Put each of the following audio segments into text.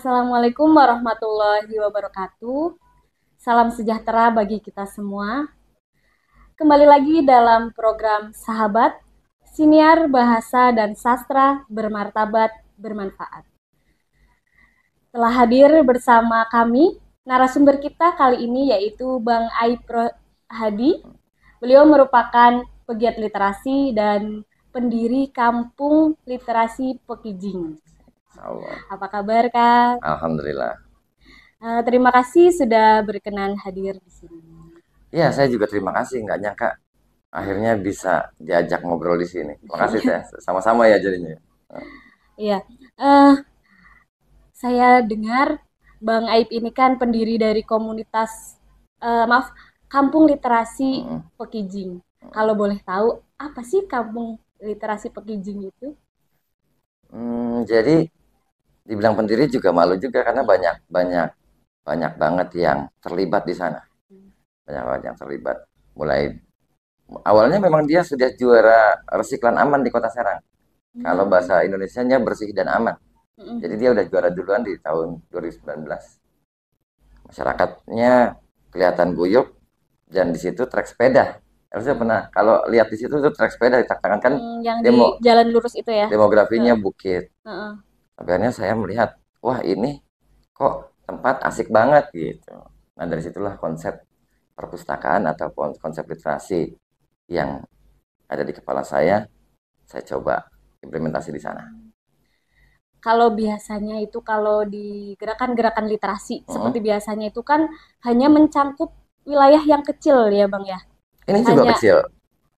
Assalamualaikum warahmatullahi wabarakatuh. Salam sejahtera bagi kita semua. Kembali lagi dalam program Sahabat, Siniar Bahasa dan Sastra Bermartabat Bermanfaat. Telah hadir bersama kami narasumber kita kali ini yaitu Bang Aipro Hadi. Beliau merupakan pegiat literasi dan pendiri Kampung Literasi Pekijing. Allah. Apa kabar, Kak? Alhamdulillah. Terima kasih sudah berkenan hadir di sini. Ya, saya juga terima kasih. Nggak nyangka akhirnya bisa diajak ngobrol di sini. Terima kasih, Teh. Sama-sama ya jadinya. Iya, saya dengar Bang Aib ini kan pendiri dari komunitas, Kampung Literasi Pekijing. Kalau boleh tahu, apa sih Kampung Literasi Pekijing itu? Jadi dibilang pendiri juga malu juga karena banyak banget yang terlibat di sana. Banyak banget yang terlibat. Mulai awalnya memang dia sudah juara resiklan aman di Kota Serang. Kalau bahasa Indonesianya bersih dan aman. Jadi dia udah juara duluan di tahun 2019. Masyarakatnya kelihatan guyup dan di situ trek sepeda. Harusnya pernah kalau lihat di situ tuh trek sepeda di tangan kan yang di jalan lurus itu ya. Demografinya bukit. Akhirnya saya melihat, wah ini kok tempat asik banget gitu. Nah dari situlah konsep perpustakaan atau konsep literasi yang ada di kepala saya coba implementasi di sana. Kalau biasanya itu kalau di gerakan-gerakan literasi seperti biasanya itu kan hanya mencangkup wilayah yang kecil ya Bang ya. Ini juga kecil.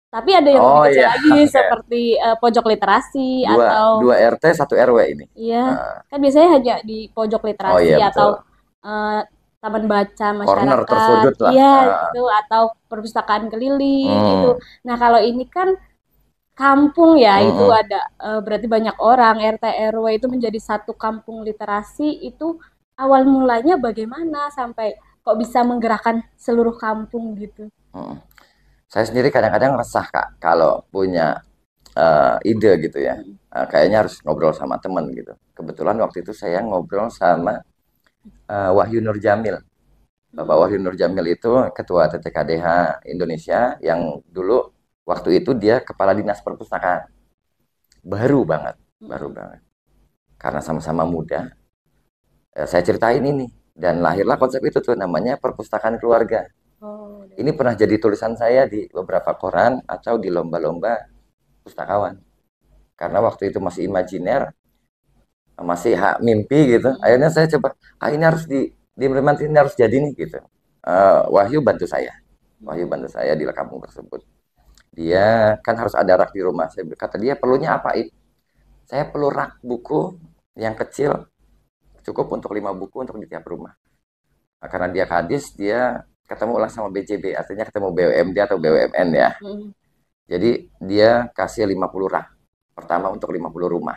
Tapi ada yang lebih kecil lagi seperti pojok literasi atau 2 RT 1 RW ini. Iya, kan biasanya hanya di pojok literasi atau taman baca masyarakat. Corner tersudut lah. Iya, itu atau perpustakaan keliling itu. Nah, kalau ini kan kampung ya, itu ada berarti banyak orang, RT RW itu menjadi satu kampung literasi. Itu awal mulanya bagaimana sampai kok bisa menggerakkan seluruh kampung gitu? Saya sendiri kadang-kadang resah Kak kalau punya ide gitu ya. Kayaknya harus ngobrol sama teman gitu. Kebetulan waktu itu saya ngobrol sama Wahyu Nur Jamil. Bapak Wahyu Nur Jamil itu ketua TTKDH Indonesia yang dulu waktu itu dia kepala dinas perpustakaan. Baru banget. Karena sama-sama muda, saya ceritain ini dan lahirlah konsep itu tuh namanya perpustakaan keluarga. Ini pernah jadi tulisan saya di beberapa koran atau di lomba-lomba pustakawan. Karena waktu itu masih imajiner, masih hak mimpi gitu. Akhirnya saya coba, ini harus diimplementasi, ini harus jadi nih gitu. Wahyu bantu saya di kampung tersebut. Dia kan harus ada rak di rumah. Saya berkata dia perlunya apa itu? Saya perlu rak buku yang kecil, cukup untuk 5 buku untuk di tiap rumah. Nah, karena dia kadis, dia ketemu lah sama BCB, artinya ketemu BUMD atau BUMN ya. Jadi dia kasih 50 rak. Pertama untuk 50 rumah.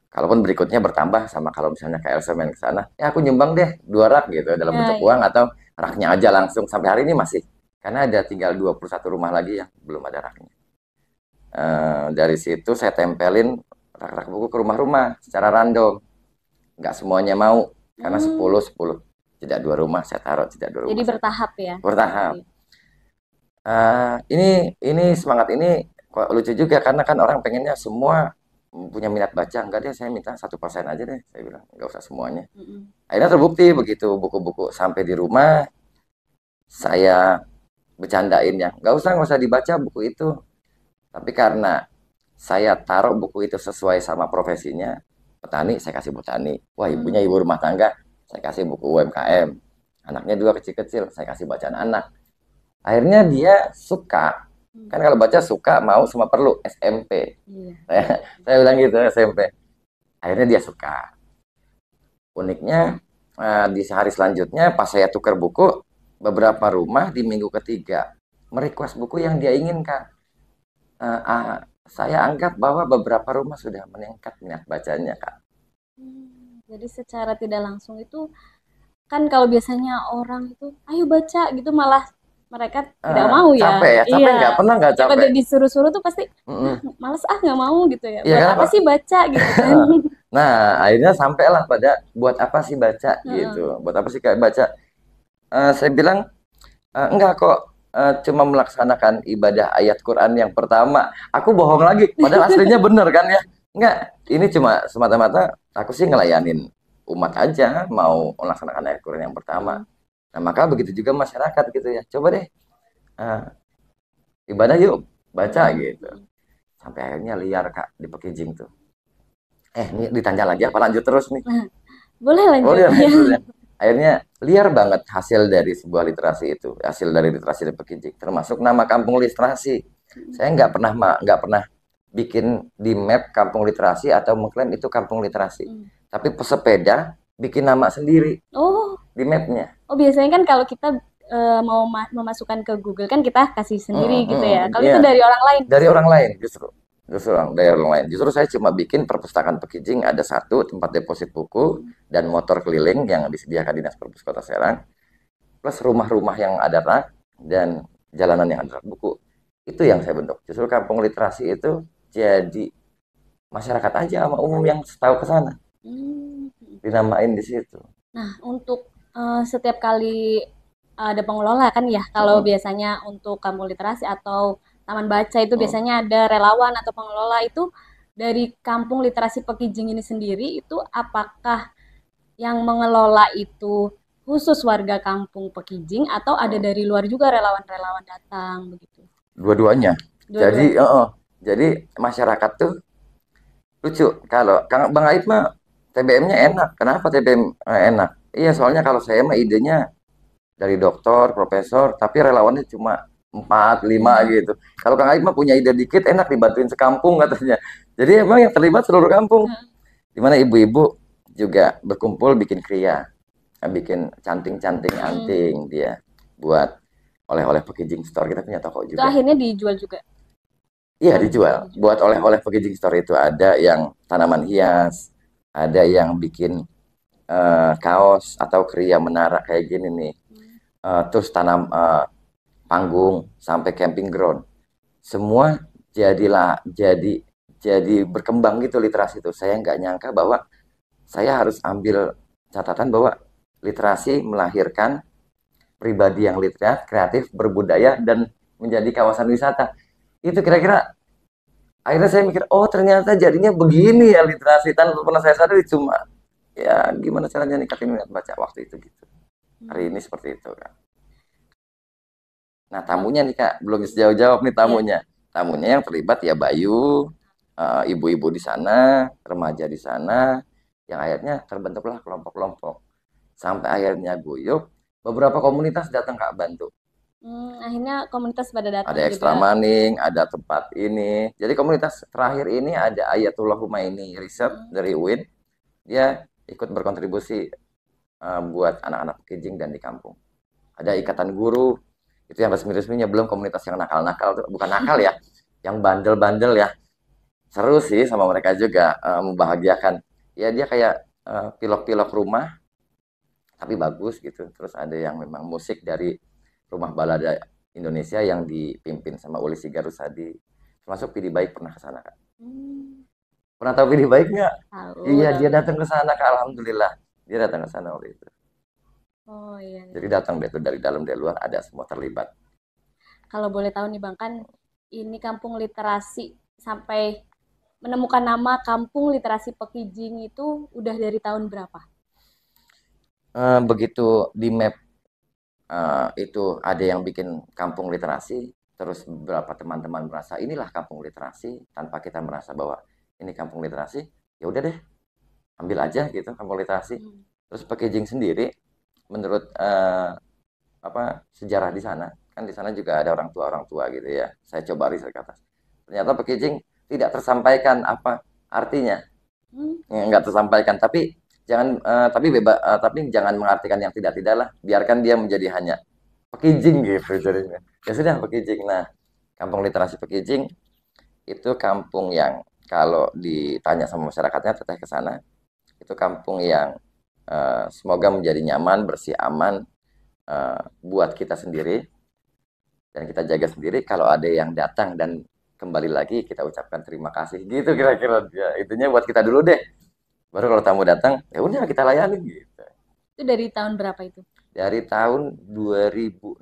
Kalaupun berikutnya bertambah sama kalau misalnya KLC main ke sana, ya aku nyumbang deh 2 rak gitu dalam bentuk uang atau raknya aja langsung. Sampai hari ini masih. Karena ada tinggal 21 rumah lagi yang belum ada raknya. Dari situ saya tempelin rak-rak buku ke rumah-rumah secara random. Nggak semuanya mau. Karena 10. Tidak 2 rumah saya taruh, tidak 2 rumah. Jadi bertahap ya. Bertahap. Ini semangat ini kok lucu juga karena kan orang pengennya semua punya minat baca. Enggak deh, saya minta 1% aja deh, saya bilang nggak usah semuanya. Akhirnya terbukti begitu buku-buku sampai di rumah saya bercandain ya, nggak usah dibaca buku itu. Tapi karena saya taruh buku itu sesuai sama profesinya, petani saya kasih petani. Wah ibunya ibu rumah tangga, saya kasih buku UMKM. Anaknya 2 kecil-kecil, saya kasih bacaan anak. Akhirnya dia suka. Kan kalau baca suka, mau, semua perlu. SMP. Saya bilang gitu, SMP. Akhirnya dia suka. Uniknya, di hari selanjutnya pas saya tukar buku, beberapa rumah di minggu ketiga merequest buku yang dia inginkan. Saya anggap bahwa beberapa rumah sudah meningkat minat bacanya, Kak. Jadi secara tidak langsung itu kan kalau biasanya orang itu ayo baca gitu malah mereka tidak mau ya. Capek nggak pernah nggak capek. Kalau disuruh-suruh tuh pasti males nggak mau gitu ya. Buat apa sih baca gitu kan? Nah, akhirnya sampailah pada buat apa sih baca Heeh. gitu. Buat apa sih kayak baca? Saya bilang enggak kok, cuma melaksanakan ibadah ayat Quran yang pertama. Aku bohong lagi, padahal aslinya bener kan ya. Enggak, ini cuma semata-mata aku sih ngelayanin umat aja, mau melaksanakan ayat Quran yang pertama. Heeh. Nah, maka begitu juga masyarakat gitu ya. Coba deh, eh, ibadah yuk, baca Heeh. gitu. Sampai akhirnya liar Kak di Pekijing tuh. Ini ditanya lagi apa lanjut terus nih? Nah, boleh Oh lanjut dia ya. terus ya. Akhirnya liar banget hasil dari sebuah literasi itu, hasil dari literasi di Pekijing, termasuk nama kampung literasi. Saya nggak pernah bikin di map kampung literasi atau mengklaim itu kampung literasi. Hmm. Tapi pesepeda bikin nama sendiri Oh, di mapnya. oh biasanya kan kalau kita mau memasukkan ke Google kan kita kasih sendiri gitu ya. Kalau itu Iya, dari orang lain dari justru. orang lain justru. Justru orang dari orang lain. Justru saya cuma bikin perpustakaan Pekijing ada satu tempat deposit buku Hmm. dan motor keliling yang disediakan Dinas Perpus Kota Serang, plus rumah-rumah yang ada rak dan jalanan yang ada rak buku. Itu yang saya bentuk. Justru kampung literasi itu jadi masyarakat aja sama umum yang tahu ke sana. Hmm. Dinamain di situ. Nah, untuk setiap kali ada pengelola kan ya, kalau Mm-mm. biasanya untuk kampung literasi atau taman baca itu Mm. biasanya ada relawan atau pengelola itu dari kampung literasi Pekijing ini sendiri itu apakah yang mengelola itu khusus warga kampung Pekijing atau ada Mm. dari luar juga relawan-relawan datang begitu? Dua-duanya. Jadi, Dua-duanya. jadi masyarakat tuh lucu. Kalau Kang Bang Aib mah TBM-nya enak. Kenapa TBM enak? Iya, soalnya kalau saya mah idenya dari dokter, profesor, tapi relawannya cuma 4 5 gitu. Kalau Kang Aib mah punya ide dikit, enak dibantuin sekampung katanya. Jadi emang yang terlibat seluruh kampung. Dimana ibu-ibu juga berkumpul bikin kria, bikin canting-canting Mm-mm. anting dia buat oleh-oleh packaging store. Kita punya toko Itu juga. akhirnya dijual juga. Iya dijual. Dijual. Buat oleh-oleh packaging store itu ada yang tanaman hias, ada yang bikin kaos atau kria menara kayak gini nih. Terus tanam panggung sampai camping ground. Semua jadi berkembang gitu literasi itu. Saya nggak nyangka bahwa saya harus ambil catatan bahwa literasi melahirkan pribadi yang literat, kreatif, berbudaya, dan menjadi kawasan wisata. Itu kira-kira akhirnya saya mikir, oh ternyata jadinya begini ya literasi. Tanpa pernah saya sadari cuma ya gimana caranya ningkatin minat baca waktu itu gitu. Hari ini Hmm. seperti itu kan. Nah tamunya nih Kak, belum sejauh jawab nih Ya. tamunya. Tamunya yang terlibat ya Bayu, ibu-ibu di sana, remaja di sana, yang akhirnya terbentuklah kelompok-kelompok. Sampai akhirnya guyup, beberapa komunitas datang Kak bantu. Akhirnya komunitas pada datang Ada juga. extra maning, ada tempat ini. Jadi komunitas terakhir ini ada Ayatullah Humaini Riset Hmm. dari UIN. Dia ikut berkontribusi buat anak-anak Kijing dan di kampung. Ada ikatan guru, itu yang resmi-resminya, belum komunitas yang nakal-nakal, bukan nakal ya, yang bandel-bandel ya. Seru sih sama mereka juga, membahagiakan. Ya dia kayak pilok-pilok rumah, tapi bagus gitu. Terus ada yang memang musik dari rumah balada Indonesia yang dipimpin sama Uli Sigarusadi. Termasuk Pidi Baik pernah ke sana Kak. Hmm. Pernah tahu Pidi Baik nggak? Tahu, Iya tahu. dia datang ke sana Kak. Alhamdulillah dia datang ke sana waktu itu. Oh iya, Jadi iya. datang dia tuh dari dalam dari luar ada semua terlibat. Kalau boleh tahu nih Bang, kan ini kampung literasi sampai menemukan nama kampung literasi Pekijing itu udah dari tahun berapa? Begitu di map itu ada yang bikin kampung literasi, terus beberapa teman-teman merasa inilah kampung literasi tanpa kita merasa bahwa ini kampung literasi, ya udah deh ambil aja gitu kampung literasi. Hmm. Terus packaging sendiri, menurut apa sejarah di sana, kan di sana juga ada orang tua gitu ya. Saya coba riset ke atas. Ternyata packaging tidak tersampaikan apa artinya, Hmm. nggak tersampaikan. Tapi jangan mengartikan yang tidak lah. Biarkan dia menjadi hanya packaging gitu jadinya. Ya sudah packaging. Nah, kampung literasi packaging itu kampung yang kalau ditanya sama masyarakatnya teteh ke sana, itu kampung yang semoga menjadi nyaman, bersih, aman buat kita sendiri dan kita jaga sendiri. Kalau ada yang datang dan kembali lagi kita ucapkan terima kasih gitu kira-kira ya, itunya buat kita dulu deh Baru kalau tamu datang, ya udah kita layani gitu. Itu dari tahun berapa itu? Dari tahun 2016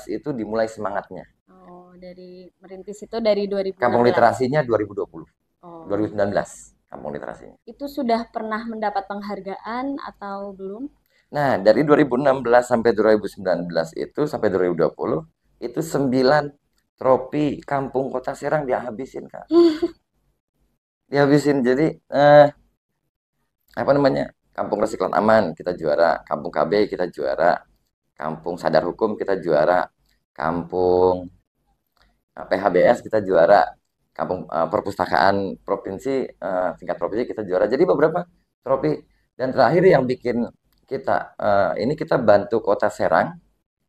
itu dimulai semangatnya. Oh, dari merintis itu dari Kampung 2016. literasinya 2020. Oh, 2019 kampung literasinya. itu sudah pernah mendapat penghargaan atau belum? Nah, dari 2016 sampai 2019 itu sampai 2020 itu 9 trofi kampung Kota Serang dihabisin, Kak. Dihabisin. Jadi apa namanya? Kampung Resikolan Aman kita juara, Kampung KB kita juara, Kampung Sadar Hukum kita juara, Kampung PHBS kita juara, Kampung Perpustakaan Provinsi tingkat provinsi kita juara. Jadi beberapa trofi dan terakhir yang bikin kita ini kita bantu Kota Serang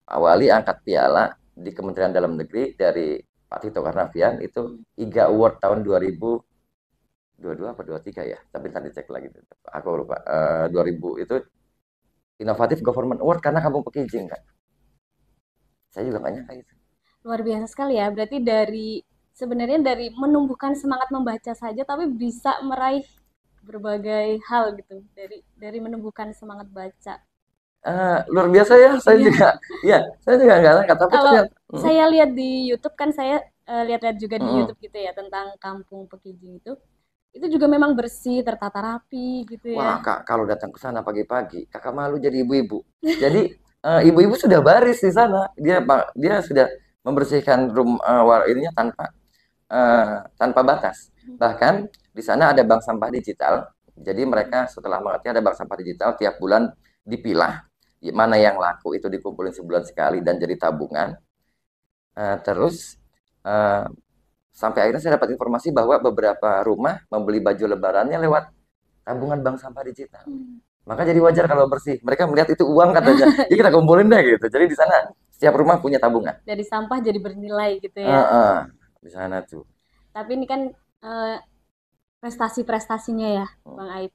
awali angkat piala di Kementerian Dalam Negeri dari Pak Tito Karnavian itu IGA Award tahun 2022 apa 23 ya, tapi tadi cek lagi aku lupa. 2000 itu Inovatif Government Award karena Kampung Pekijing, kan. Saya juga nggak nyangka itu. Luar biasa sekali ya. Berarti sebenarnya dari menumbuhkan semangat membaca saja tapi bisa meraih berbagai hal gitu dari menumbuhkan semangat baca. Luar biasa ya, Iya. saya juga nggak nyangka, tapi Kalau ternyata saya lihat di YouTube kan saya lihat-lihat juga di mm, YouTube gitu ya tentang Kampung Pekijing itu. Itu juga memang bersih, tertata rapi gitu wah ya. Kak, kalau datang ke sana pagi-pagi, kakak malu jadi ibu-ibu. Jadi ibu-ibu sudah baris di sana, dia sudah membersihkan ininya tanpa batas. Bahkan di sana ada bank sampah digital. Jadi mereka setelah mengerti ada bank sampah digital, tiap bulan dipilah mana yang laku itu dikumpulin sebulan sekali dan jadi tabungan. Terus uh, sampai akhirnya saya dapat informasi bahwa beberapa rumah membeli baju lebarannya lewat tabungan bank sampah digital. Hmm. Maka jadi wajar kalau bersih. Mereka melihat itu uang katanya. Ya kita kumpulin deh gitu. Jadi di sana setiap rumah punya tabungan. Dari sampah jadi bernilai gitu Uh, ya. uh, di sana tuh. Tapi ini kan eh, prestasi-prestasinya ya, Bang Aib.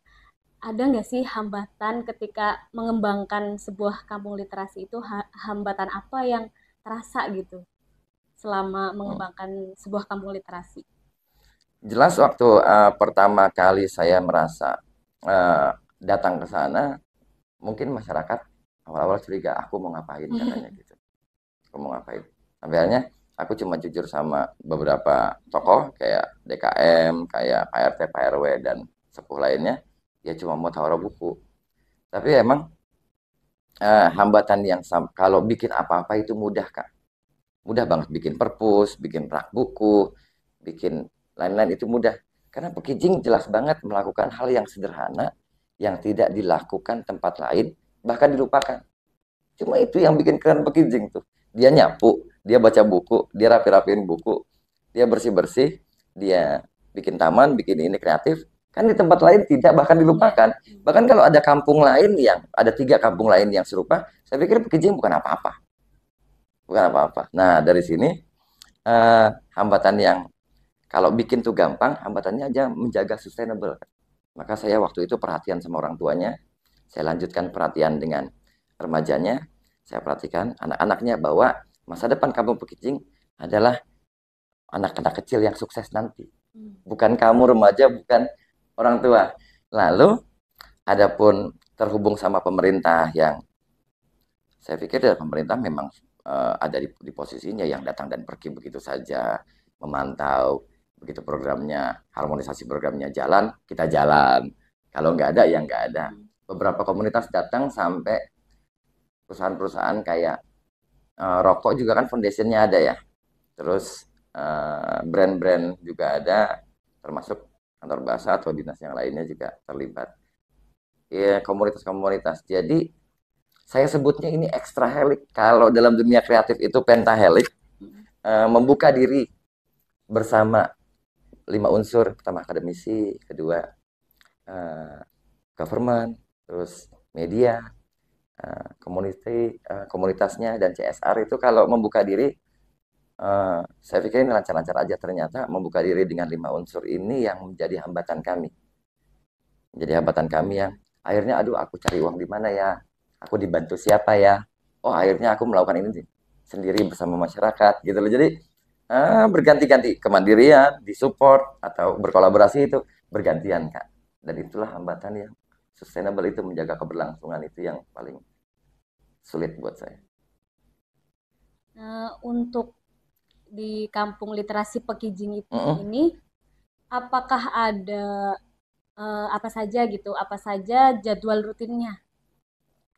Ada nggak sih hambatan ketika mengembangkan sebuah kampung literasi itu hambatan apa yang terasa gitu selama mengembangkan sebuah kampung literasi? Jelas waktu pertama kali saya merasa datang ke sana, mungkin masyarakat awal-awal curiga, aku mau ngapain katanya gitu. Aku mau ngapain. Sampai akhirnya aku cuma jujur sama beberapa tokoh kayak DKM, kayak Pak RT, Pak RW dan sepuh lainnya, ya cuma mau taruh buku. Tapi emang hambatan yang kalau bikin apa-apa itu mudah, Kak. Mudah banget bikin perpus, bikin rak buku, bikin lain-lain itu mudah. Karena Pekijing jelas banget melakukan hal yang sederhana yang tidak dilakukan tempat lain, bahkan dilupakan. Cuma itu yang bikin keren Pekijing tuh. Dia nyapu, dia baca buku, dia rapi-rapiin buku, dia bersih-bersih, dia bikin taman, bikin ini kreatif. Kan di tempat lain tidak, bahkan dilupakan. Bahkan kalau ada kampung lain ada 3 kampung lain yang serupa, saya pikir Pekijing bukan apa-apa. Bukan apa-apa. Nah, dari sini hambatan yang kalau bikin tuh gampang, hambatannya aja menjaga sustainable. Maka saya waktu itu perhatian sama orang tuanya, saya lanjutkan perhatian dengan remajanya, saya perhatikan anak-anaknya bahwa masa depan Kampung Pekijing adalah anak-anak kecil yang sukses nanti. Bukan kamu remaja, bukan orang tua. Lalu, adapun terhubung sama pemerintah yang saya pikir dari pemerintah memang ada di posisinya yang datang dan pergi begitu saja, memantau begitu programnya, harmonisasi programnya jalan, kita jalan. Kalau nggak ada, ya nggak ada. Beberapa komunitas datang sampai perusahaan-perusahaan kayak rokok juga kan foundationnya ada ya. Terus brand-brand juga ada, termasuk kantor bahasa atau dinas yang lainnya juga terlibat. Ya, komunitas-komunitas. Jadi saya sebutnya ini extra helix. Kalau dalam dunia kreatif itu pentahelix, membuka diri bersama 5 unsur. Pertama akademisi, kedua government, terus media, komunitasnya, dan CSR itu kalau membuka diri, saya pikir ini lancar-lancar aja. Ternyata membuka diri dengan 5 unsur ini yang menjadi hambatan kami. Menjadi hambatan kami yang akhirnya, aduh aku cari uang di mana ya? Aku dibantu siapa ya? Oh akhirnya aku melakukan ini sendiri bersama masyarakat gitu loh. Jadi berganti-ganti, kemandirian, disupport atau berkolaborasi itu bergantian, Kak. Dan itulah hambatan yang sustainable, itu menjaga keberlangsungan itu yang paling sulit buat saya. Untuk di Kampung Literasi Pekijing Mm-mm. ini, apakah ada apa saja jadwal rutinnya?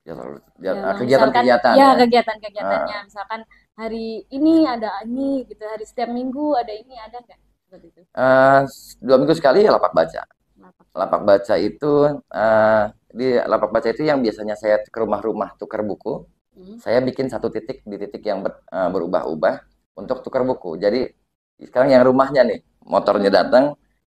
Kegiatan Misalkan kegiatan ya ya. kegiatan-kegiatannya, Ah, misalkan hari ini ada ini gitu, hari setiap minggu ada ini, ada nggak seperti itu? eh, 2 minggu sekali ya lapak baca. Lapak Lapak baca. baca itu di lapak baca itu yang biasanya saya ke rumah-rumah tukar buku, Hmm. saya bikin satu titik di titik yang berubah-ubah untuk tukar buku. Jadi sekarang yang rumahnya nih, motornya Oh, datang,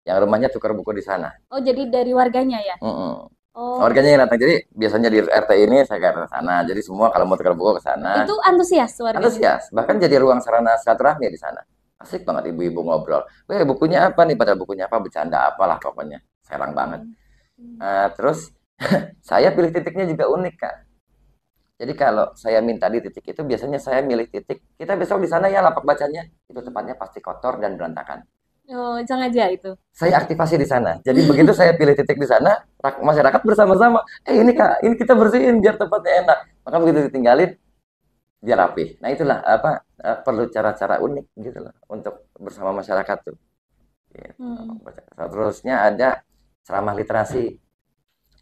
yang rumahnya tukar buku di sana. oh jadi dari warganya ya? Mm-mm. Oh, Warganya yang datang. Jadi biasanya di RT ini saya ke sana. Jadi semua kalau mau tukar buku ke sana. itu antusias warganya. Antusias. Bahkan jadi ruang sarana silaturahmi di sana. Asik banget ibu-ibu ngobrol. Weh, bukunya apa nih? Padahal bukunya apa? Bercanda apalah pokoknya. Serang banget. Hmm. Hmm. Terus saya pilih titiknya juga unik, Kak. Jadi kalau saya minta di titik itu, biasanya saya milih titik. Kita besok di sana ya lapak bacanya. Itu tempatnya pasti kotor dan berantakan. Oh, sengaja itu. Saya aktifasi di sana. Jadi begitu saya pilih titik di sana, masyarakat bersama-sama, ini Kak, ini kita bersihin biar tempatnya enak. Maka begitu ditinggalin, dia rapi. Nah itulah apa, perlu cara-cara unik gitu loh untuk bersama masyarakat tuh. Gitu. Hmm. Terusnya ada ceramah literasi.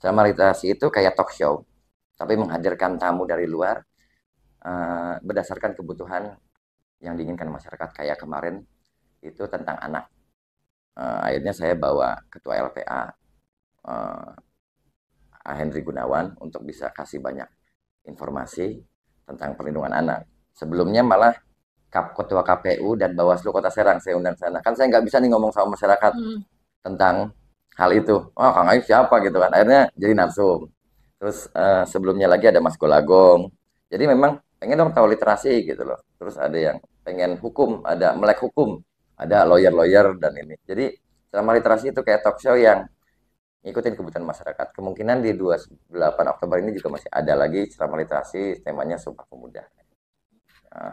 Ceramah literasi itu kayak talk show, tapi menghadirkan tamu dari luar berdasarkan kebutuhan yang diinginkan masyarakat. Kayak kemarin itu tentang anak. Akhirnya saya bawa ketua LPA Henry Gunawan untuk bisa kasih banyak informasi tentang perlindungan anak. Sebelumnya malah ketua KPU dan Bawaslu Kota Serang saya undang sana. Kan saya nggak bisa nih ngomong sama masyarakat Hmm. tentang hal itu. Oh, Kang Aib siapa gitu kan. Akhirnya jadi narsum. Terus sebelumnya lagi ada Mas Golagong. Jadi memang pengen dong tahu literasi gitu loh. Terus ada yang pengen hukum, ada melek hukum, ada lawyer-lawyer dan ini. Jadi selama literasi itu kayak talk show yang ngikutin kebutuhan masyarakat. Kemungkinan di 28 Oktober ini juga masih ada lagi ceramah literasi, temanya Sumpah Pemuda,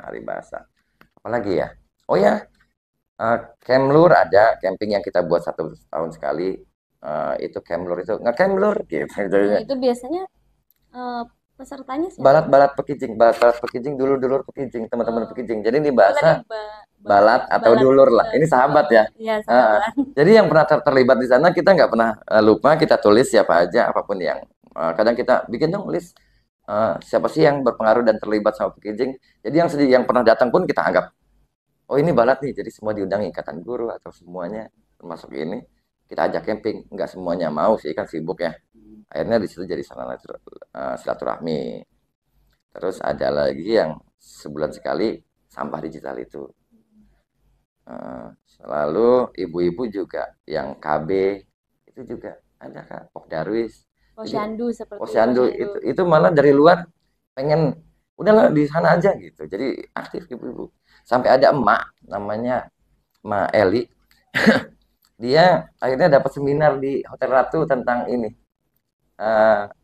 Hari Bahasa. Apalagi ya? Oh ya, Kemlur ada, camping yang kita buat 1 tahun sekali. Itu Kemlur itu nge-Kemlur gitu. Itu biasanya eh, pesertanya siapa? Balat-balat Pekijing, balat-balat Pekijing, dulur-dulur Pekijing, teman-teman Oh, Pekijing. Jadi ini oh tadi bahasa balat atau balat dulur lah. Ini oh sahabat ya. ya Uh, sahabat. jadi yang pernah terlibat di sana kita nggak pernah lupa, kita tulis siapa aja, apapun yang kadang kita bikin dong list siapa sih yang berpengaruh dan terlibat sama Pekijing. Jadi yang pernah datang pun kita anggap, oh ini balat nih. Jadi semua diundang ikatan guru atau semuanya termasuk ini kita ajak camping. Nggak semuanya mau sih kan sibuk ya. Akhirnya di situ jadi sarana silaturahmi. Terus ada lagi yang sebulan sekali sampah digital itu. Lalu ibu-ibu juga yang KB itu juga ada Kak, Pok Darwis. Jadi Posyandu seperti Posyandu posyandu. itu malah dari luar pengen udahlah di sana aja gitu. Jadi aktif ibu-ibu. Sampai ada emak namanya Ma Eli. Dia akhirnya dapat seminar di Hotel Ratu tentang ini.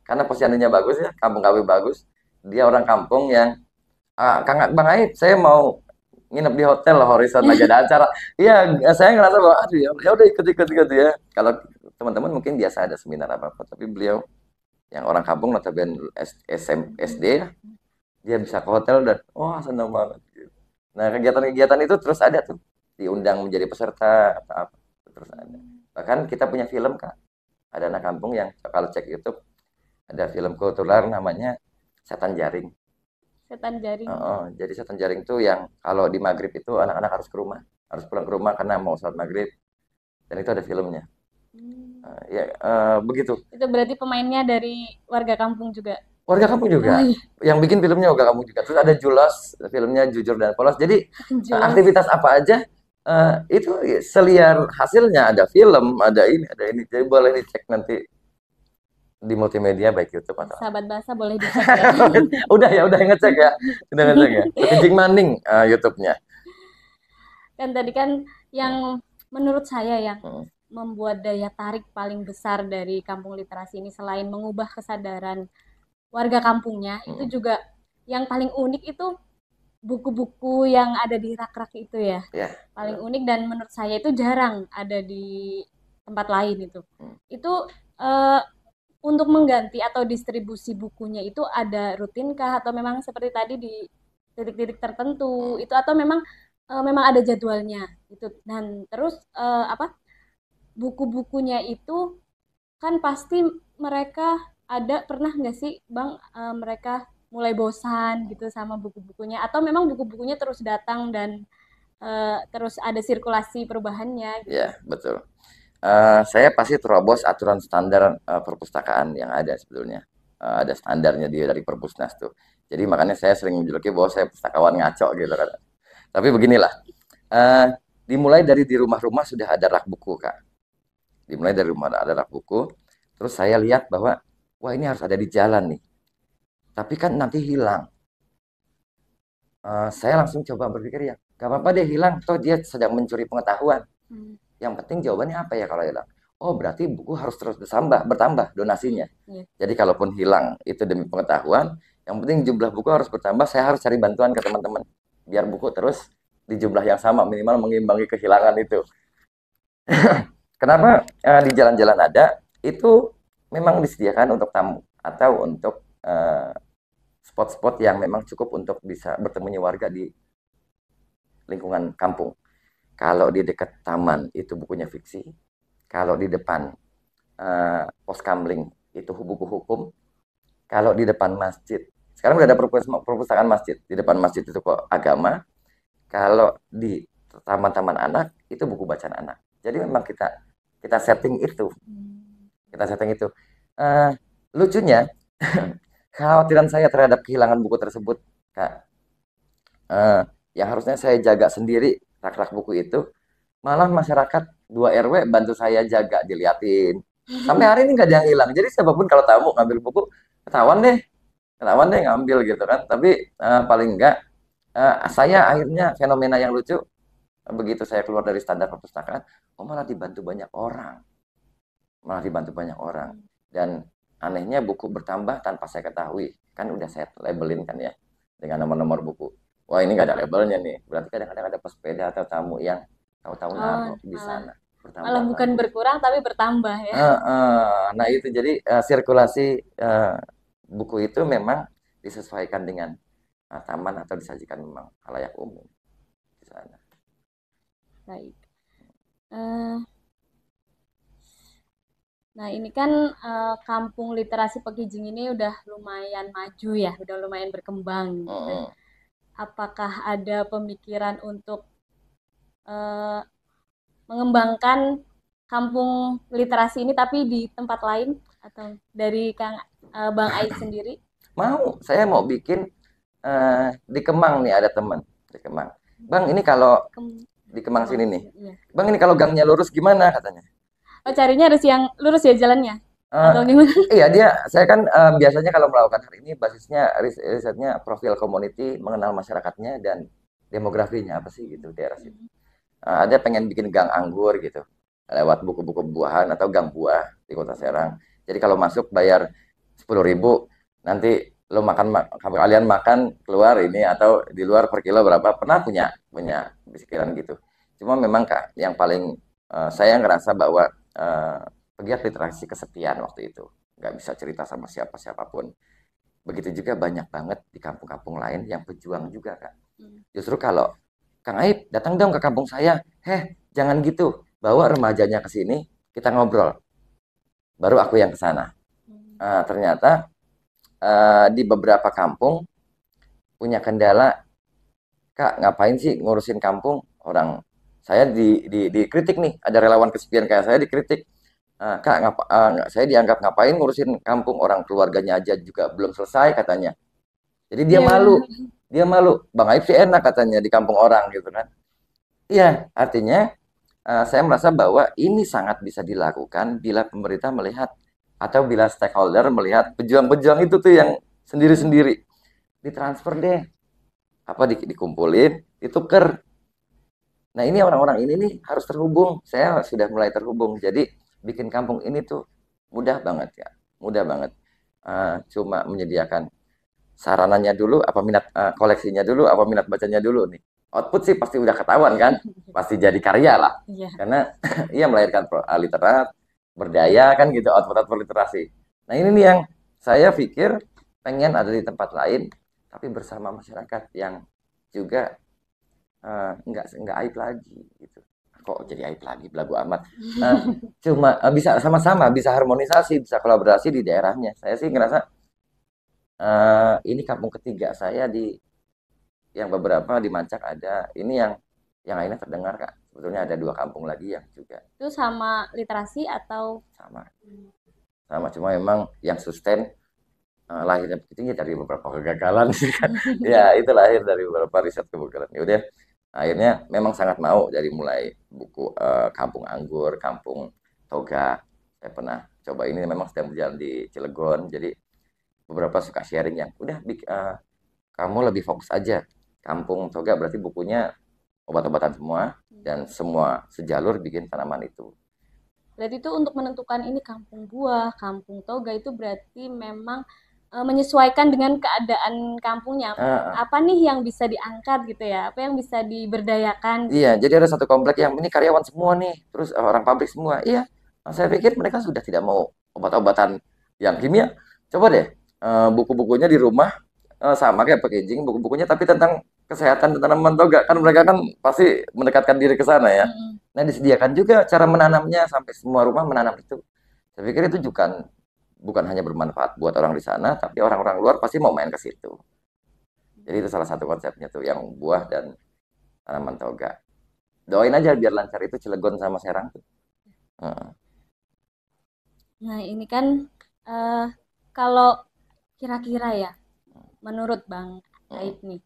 Karena posyandunya bagus ya, kampung KB bagus. Dia orang kampung yang Kang Bang Aib, saya mau nginep di hotel Horizon lagi ada acara. Iya, saya ngerasa bahwa aduh ya udah ikut ya. Kalau teman-teman mungkin biasa ada seminar apa apa, tapi beliau yang orang kampung notabene SD ya, dia bisa ke hotel dan wah senang banget. Nah kegiatan-kegiatan itu terus ada tuh, diundang menjadi peserta atau apa terus ada. Bahkan kita punya film Kak, ada anak kampung yang kalau cek YouTube ada film kultural namanya Setan Jaring. Setan jaring. Jadi setan jaring tuh yang kalau di maghrib itu anak-anak harus ke rumah, harus pulang ke rumah karena mau sholat maghrib. Dan itu ada filmnya. Hmm. Ya begitu. Itu berarti pemainnya dari warga kampung juga. Warga kampung Oh juga. iya, Yang bikin filmnya warga kampung juga. Terus ada Julos, filmnya Jujur dan Polos. Jadi jelas. aktivitas apa aja itu seliar hasilnya ada film, ada ini. Jadi boleh dicek nanti di multimedia baik YouTube atau apa. Sahabat bahasa boleh dicek ya. Udah ngecek ya. Udah ngecek ya. Kencing Maning YouTube-nya. Kan tadi kan yang menurut saya yang Hmm. membuat daya tarik paling besar dari kampung literasi ini selain mengubah kesadaran warga kampungnya, itu Hmm. juga yang paling unik itu buku-buku yang ada di rak-rak itu ya. Ya. Paling unik dan menurut saya itu jarang ada di tempat lain itu. Hmm. Itu untuk mengganti atau distribusi bukunya itu ada rutinkah atau memang seperti tadi di titik-titik tertentu itu atau memang memang ada jadwalnya itu. Dan terus apa buku-bukunya itu kan pasti mereka ada pernah nggak sih Bang mereka mulai bosan gitu sama buku-bukunya atau memang buku-bukunya terus datang dan terus ada sirkulasi perubahannya gitu. Ya, betul. Saya pasti terobos aturan standar perpustakaan yang ada sebetulnya. Ada standarnya dia dari Perpusnas tuh. Jadi makanya saya sering menjuluki bahwa saya pustakawan ngaco gitu kan. Tapi beginilah, uh, dimulai dari di rumah-rumah sudah ada rak buku Kak. Dimulai dari rumah ada rak buku. Terus saya lihat bahwa wah ini harus ada di jalan nih. Tapi kan nanti hilang. Saya langsung coba berpikir ya, gak apa-apa deh hilang. Toh dia sedang mencuri pengetahuan. Yang penting jawabannya apa ya kalau hilang? Oh, berarti buku harus terus bertambah donasinya. Iya. Jadi kalaupun hilang itu demi pengetahuan, yang penting jumlah buku harus bertambah. Saya harus cari bantuan ke teman-teman biar buku terus di jumlah yang sama minimal mengimbangi kehilangan itu. Kenapa di jalan-jalan ada itu memang disediakan untuk tamu atau untuk spot-spot yang memang cukup untuk bisa bertemunya warga di lingkungan kampung. Kalau di dekat taman itu bukunya fiksi, kalau di depan pos kamling itu buku hukum, kalau di depan masjid, sekarang udah ada perpustakaan masjid, di depan masjid itu kok agama, kalau di taman-taman anak itu buku bacaan anak. Jadi memang kita setting itu, lucunya kekhawatiran saya terhadap kehilangan buku tersebut, Kak, yang harusnya saya jaga sendiri rak-rak buku itu, malah masyarakat 2 RW bantu saya jaga, diliatin. Sampai hari ini nggak ada yang hilang. Jadi siapapun kalau tamu ngambil buku, ketahuan deh ngambil gitu kan. Tapi paling enggak, saya akhirnya fenomena yang lucu, begitu saya keluar dari standar perpustakaan, malah dibantu banyak orang. Dan anehnya buku bertambah tanpa saya ketahui. Kan udah saya labelin kan ya, dengan nomor-nomor buku. Wah ini nggak ada labelnya nih, berarti kadang-kadang ada pesepeda atau tamu yang tahu-tahu naruh di sana. Malah bukan lagi. berkurang tapi bertambah ya. Nah itu jadi sirkulasi buku itu memang disesuaikan dengan taman atau disajikan memang halayak umum di sana. Baik. Nah ini kan kampung literasi Pekijing ini udah lumayan maju ya, udah lumayan berkembang. Apakah ada pemikiran untuk mengembangkan kampung literasi ini tapi di tempat lain atau dari Bang Ais sendiri? Saya mau bikin di Kemang nih, ada teman di Kemang. Bang ini kalau di Kemang sini nih, iya. Bang ini kalau gangnya lurus gimana katanya? Oh carinya harus yang lurus ya jalannya? Atau gimana? Iya saya kan biasanya kalau melakukan hal ini basisnya risetnya profil community, mengenal masyarakatnya dan demografinya apa sih gitu daerah situ. Ada pengen bikin gang anggur gitu lewat buku-buku buahan atau gang buah di Kota Serang. Jadi kalau masuk bayar 10.000, nanti lo kalian makan keluar ini atau di luar per kilo berapa, pernah punya pikiran gitu. Cuma memang Kak yang paling saya ngerasa bahwa pegiat literasi kesepian waktu itu, nggak bisa cerita sama siapapun. Begitu juga banyak banget di kampung-kampung lain yang pejuang juga Kak. Justru kalau Kang Aib datang dong ke kampung saya, jangan gitu, bawa remajanya ke sini, kita ngobrol. Baru aku yang ke sana. Ternyata di beberapa kampung punya kendala, Kak ngapain sih ngurusin kampung, orang saya dikritik nih, ada relawan kesepian kayak saya dikritik, Kak saya dianggap ngapain ngurusin kampung, orang keluarganya aja juga belum selesai katanya. Jadi dia malu, Bang Aib sih enak katanya di kampung orang gitu kan. Iya, artinya saya merasa bahwa ini sangat bisa dilakukan bila pemerintah melihat atau bila stakeholder melihat pejuang-pejuang itu tuh yang sendiri-sendiri, ditransfer deh, apa dikumpulin, dituker. Nah ini orang-orang ini nih harus terhubung. Saya sudah mulai terhubung. Jadi bikin kampung ini tuh mudah banget ya, mudah banget. Cuma menyediakan sarananya dulu, apa minat koleksinya dulu, apa minat bacanya dulu nih. output sih pasti udah ketahuan kan, pasti jadi karya lah. Iya. Karena ia melahirkan literat, berdaya kan gitu, output-output literasi. Nah ini nih yang saya pikir pengen ada di tempat lain, tapi bersama masyarakat yang juga nggak aib lagi gitu. Kok jadi aib lagi, belagu amat. Eh, Cuma bisa sama-sama, bisa harmonisasi, bisa kolaborasi di daerahnya. Saya sih ngerasa ini kampung ketiga saya di yang beberapa di Mancak ada. Ini yang lainnya terdengar Kak. Sebetulnya ada 2 kampung lagi yang juga Itu sama literasi atau sama. Sama cuma memang yang sustain lahirnya begitu ya dari beberapa kegagalan sih kan. Ya itu lahir dari beberapa riset kegagalan. Ya udah akhirnya memang sangat mau dari mulai buku Kampung Anggur, Kampung Toga. Saya pernah coba ini memang sedang berjalan di Cilegon. Jadi beberapa suka sharing yang udah kamu lebih fokus aja. Kampung Toga berarti bukunya obat-obatan semua dan semua sejalur bikin tanaman itu. berarti itu untuk menentukan ini kampung buah, kampung toga itu berarti memang menyesuaikan dengan keadaan kampungnya. Ah, Apa nih yang bisa diangkat gitu ya? Apa yang bisa diberdayakan iya, gitu. jadi ada satu komplek yang ini karyawan semua nih, terus orang pabrik semua. Iya, saya pikir mereka sudah tidak mau obat-obatan yang kimia. Coba deh, buku-bukunya di rumah sama kayak packaging, buku-bukunya tapi tentang kesehatan tanaman toga. Kan mereka kan pasti mendekatkan diri ke sana ya. Mm-mm. Nah, disediakan juga cara menanamnya sampai semua rumah menanam itu. Saya pikir itu juga bukan hanya bermanfaat buat orang di sana, tapi orang-orang luar pasti mau main ke situ. Jadi itu salah satu konsepnya tuh yang buah dan tanaman toga. Doain aja biar lancar itu Cilegon sama Serang tuh. Heeh. Nah, ini kan eh, kalau kira-kira ya, menurut Bang Heeh. Aib nih,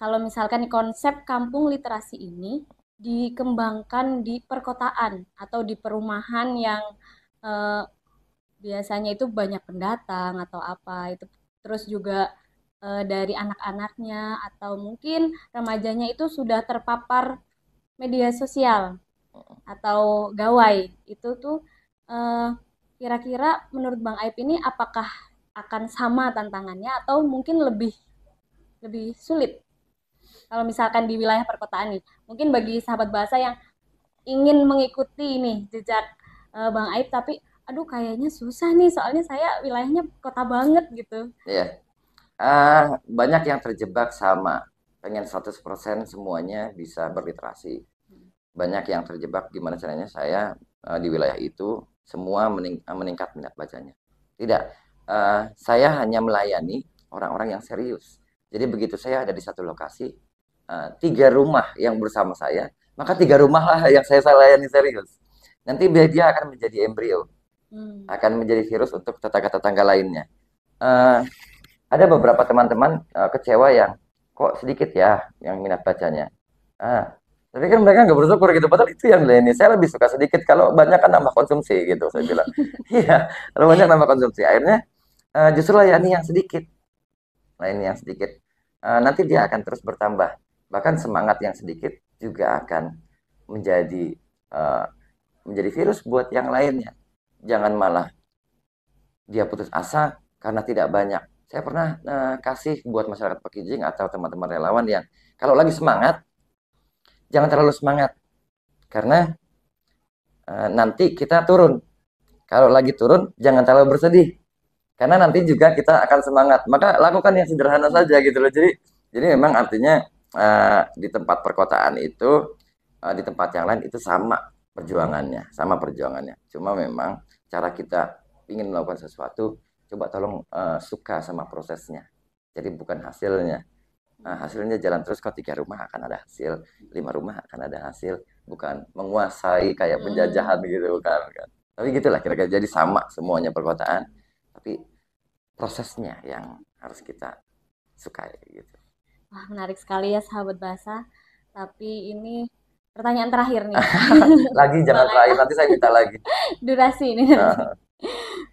kalau misalkan konsep kampung literasi ini dikembangkan di perkotaan atau di perumahan yang eh, biasanya itu banyak pendatang atau apa itu, terus juga dari anak-anaknya atau mungkin remajanya itu sudah terpapar media sosial atau gawai itu tuh eh, kira-kira menurut Bang Aib ini apakah akan sama tantangannya atau mungkin lebih lebih sulit kalau misalkan di wilayah perkotaan nih, mungkin bagi sahabat bahasa yang ingin mengikuti nih jejak Bang Aib tapi aduh kayaknya susah nih soalnya saya wilayahnya kota banget gitu. Iya. Banyak yang terjebak sama pengen 100% semuanya bisa berliterasi. Banyak yang terjebak gimana caranya saya di wilayah itu semua meningkat minat bacanya. Tidak, saya hanya melayani orang-orang yang serius. Jadi begitu saya ada di satu lokasi, 3 rumah yang bersama saya, maka 3 rumah lah yang saya layani serius. Nanti dia akan menjadi embrio, Hmm. akan menjadi virus untuk tetangga-tetangga lainnya. Eh, ada beberapa teman-teman kecewa yang kok sedikit ya yang minat bacanya. Ah, tapi kan mereka nggak bersyukur gitu. Padahal itu yang ini saya lebih suka sedikit. Kalau banyak kan nambah konsumsi gitu. Saya bilang, iya. Kalau banyak nambah konsumsi. Akhirnya justru layani yang sedikit, layani yang sedikit. Nanti dia akan terus bertambah. Bahkan semangat yang sedikit juga akan menjadi eh, menjadi virus buat yang lainnya. Jangan malah dia putus asa karena tidak banyak. Saya pernah kasih buat masyarakat Pekijing atau teman-teman relawan yang kalau lagi semangat, jangan terlalu semangat karena nanti kita turun. Kalau lagi turun, jangan terlalu bersedih karena nanti juga kita akan semangat. Maka lakukan yang sederhana saja gitu loh. Jadi memang artinya di tempat perkotaan itu, di tempat yang lain itu sama perjuangannya. Cuma memang cara kita ingin melakukan sesuatu, coba tolong suka sama prosesnya. Jadi bukan hasilnya. Hasilnya jalan terus kok 3 rumah akan ada hasil, 5 rumah akan ada hasil, bukan menguasai kayak penjajahan Hmm. gitu kan. Tapi gitulah kira-kira jadi sama semuanya perkotaan, tapi prosesnya yang harus kita sukai gitu. Wah, menarik sekali ya sahabat bahasa. Tapi ini pertanyaan terakhir nih. Lagi jangan Bang Aib, terakhir nanti saya minta lagi. durasi ini durasi.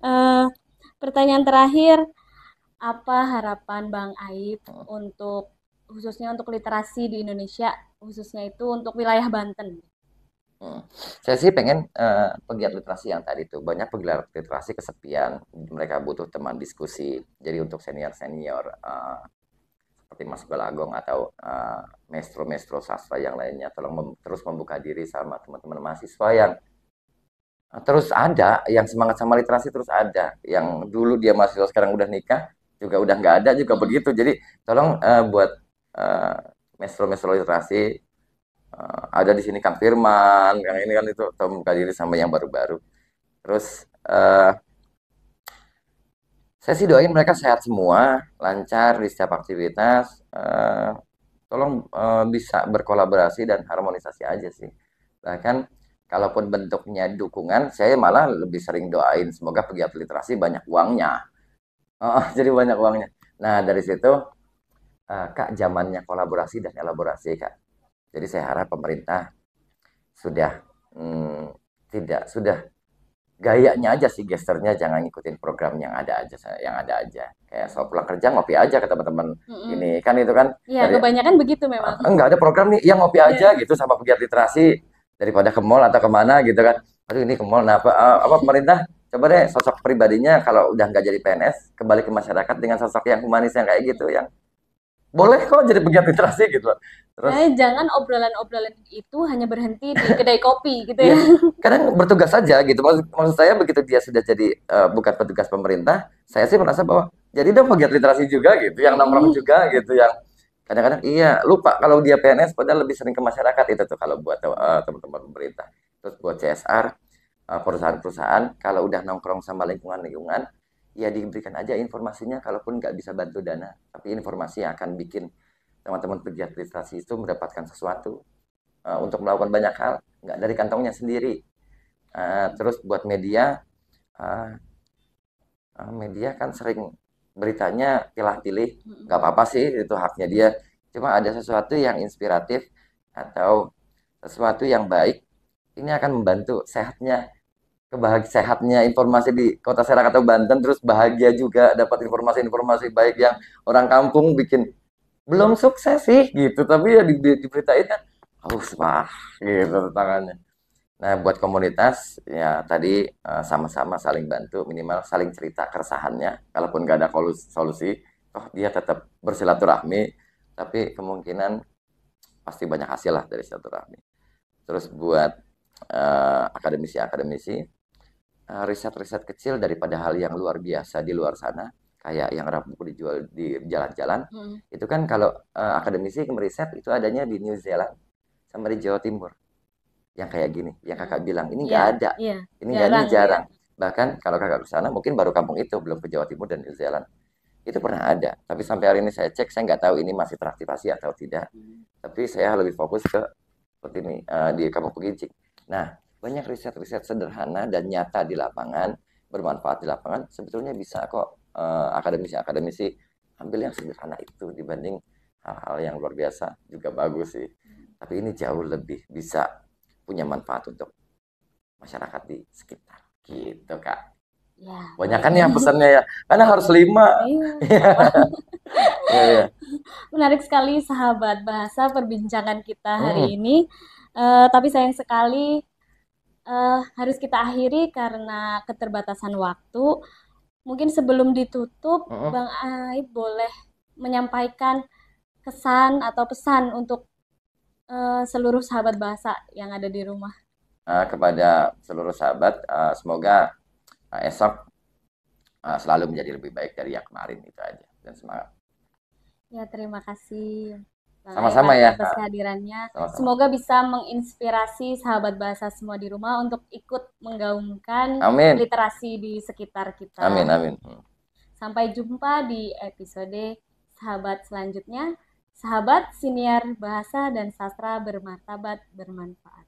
Eh, pertanyaan terakhir, apa harapan Bang Aib untuk khususnya untuk literasi di Indonesia, khususnya itu untuk wilayah Banten? Hmm. Saya sih pengen pegiat literasi yang tadi tuh banyak pegiat literasi kesepian, mereka butuh teman diskusi. Jadi untuk senior senior seperti Mas Balagong atau maestro-maestro sastra yang lainnya, tolong terus membuka diri sama teman-teman mahasiswa yang terus ada, yang semangat sama literasi terus ada, yang dulu dia mahasiswa sekarang udah nikah juga udah nggak ada juga begitu. Jadi tolong buat uh, maestro-maestro literasi, ada di sini Kang Firman, Kang ini kan itu tolong membuka diri sama yang baru-baru. Terus saya sih doain mereka sehat semua, lancar di setiap aktivitas. Tolong bisa berkolaborasi dan harmonisasi aja sih. Bahkan kalaupun bentuknya dukungan, saya malah lebih sering doain semoga pegiat literasi banyak uangnya. Oh, jadi banyak uangnya. Nah, dari situ Kak, zamannya kolaborasi dan elaborasi, Kak. Jadi saya harap pemerintah sudah tidak sudah gayanya aja sih, gesternya jangan ngikutin program yang ada aja kayak soal pulang kerja ngopi aja ke teman-teman ini kan itu kan Iya, kebanyakan begitu memang. enggak ada program nih yang ngopi aja gitu sama pegiat literasi daripada ke mall atau kemana gitu kan. Aduh ini ke mall, nah apa pemerintah coba deh sosok pribadinya kalau udah nggak jadi PNS kembali ke masyarakat dengan sosok yang humanis yang kayak gitu, yang boleh kok jadi pegiat literasi gitu. Terus jangan obrolan-obrolan itu hanya berhenti di kedai kopi gitu iya, ya. kadang bertugas saja gitu. Maksud saya begitu dia sudah jadi bukan petugas pemerintah, saya sih merasa bahwa jadi dong pegiat literasi juga gitu, yang nongkrong juga gitu, yang kadang-kadang iya lupa kalau dia PNS padahal lebih sering ke masyarakat itu tuh kalau buat teman-teman pemerintah. Terus buat CSR, perusahaan-perusahaan kalau udah nongkrong sama lingkungan-lingkungan ya diberikan aja informasinya, kalaupun nggak bisa bantu dana tapi informasi yang akan bikin teman-teman pegiat literasi itu mendapatkan sesuatu untuk melakukan banyak hal nggak dari kantongnya sendiri. Terus buat media, uh, media kan sering beritanya pilih-pilih, nggak apa-apa sih itu haknya dia, cuma ada sesuatu yang inspiratif atau sesuatu yang baik ini akan membantu sehatnya informasi di kota Serang atau Banten, terus bahagia juga dapat informasi-informasi baik yang orang kampung bikin belum sukses sih gitu tapi ya diberitain kan haus wah gitu tangannya. Nah buat komunitas ya tadi sama-sama saling bantu, minimal saling cerita keresahannya, kalaupun nggak ada solusi oh dia tetap bersilaturahmi tapi kemungkinan pasti banyak hasil lah dari silaturahmi. Terus buat akademisi-akademisi, riset-riset kecil daripada hal yang luar biasa di luar sana kayak yang rap buku dijual di jalan-jalan. Itu kan kalau akademisi meriset itu adanya di New Zealand sama di Jawa Timur yang kayak gini yang kakak bilang ini nggak ada, ini nggak, ini jarang. Bahkan kalau kakak ke sana mungkin baru kampung itu, belum ke Jawa Timur dan New Zealand. Itu pernah ada tapi sampai hari ini saya cek saya nggak tahu ini masih teraktivasi atau tidak. Tapi saya lebih fokus ke seperti ini di Kampung Pegincing. Nah banyak riset-riset sederhana dan nyata di lapangan, bermanfaat di lapangan, sebetulnya bisa kok akademisi-akademisi ambil yang sederhana itu dibanding hal-hal yang luar biasa juga bagus sih. Tapi ini jauh lebih bisa punya manfaat untuk masyarakat di sekitar gitu Kak. Ya. Banyak kan ya pesannya ya, karena harus 5. Iya. Menarik sekali sahabat bahasa perbincangan kita hari ini. Tapi sayang sekali harus kita akhiri karena keterbatasan waktu. Mungkin sebelum ditutup, Bang Aib boleh menyampaikan kesan atau pesan untuk seluruh sahabat bahasa yang ada di rumah. Kepada seluruh sahabat, semoga esok selalu menjadi lebih baik dari yang kemarin, itu aja, dan semangat. Ya, terima kasih sama-sama ya atas kehadirannya. sama-sama. Semoga bisa menginspirasi sahabat bahasa semua di rumah untuk ikut menggaungkan literasi di sekitar kita. Amin, amin. Sampai jumpa di episode sahabat selanjutnya. Sahabat siniar bahasa dan sastra bermartabat bermanfaat.